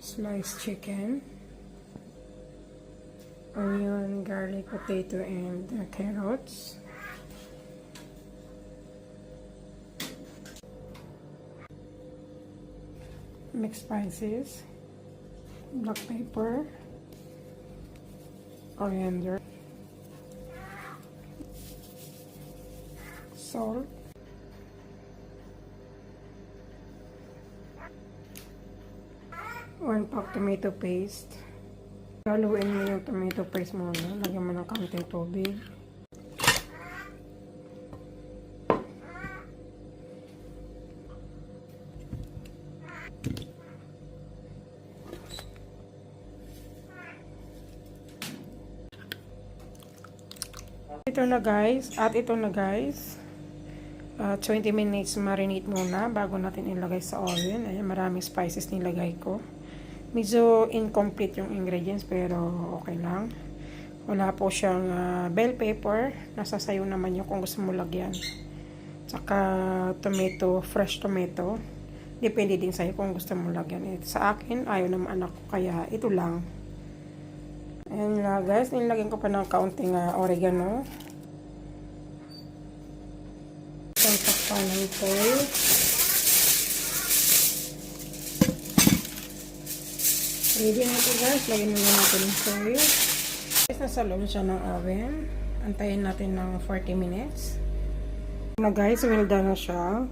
sliced chicken, onion, garlic, potato, and carrots. Mixed spices, black pepper, coriander, salt, 1 pack tomato paste. Haluin mo yung tomato paste muna. Lagyan mo ng kaunting tubig. Ito na guys, 20 minutes marinate muna bago natin ilagay sa oven. Ayan, maraming spices nilagay ko. Medyo incomplete yung ingredients pero okay lang. Wala po siyang bell pepper. Nasa sayo naman yun kung gusto mo lagyan. Tsaka tomato, fresh tomato. Depende din sa'yo kung gusto mo lagyan. Sa akin, ayaw naman anak ko kaya ito lang. Ayan na guys, nilagyan ko pa ng kaunting oregano. Isang takpan ng foil. Ready na ito guys, lagyan na natin ng foil. Guys, nasa loob siya ng oven. Antayin natin ng 40 minutes. Na guys, well done na siya.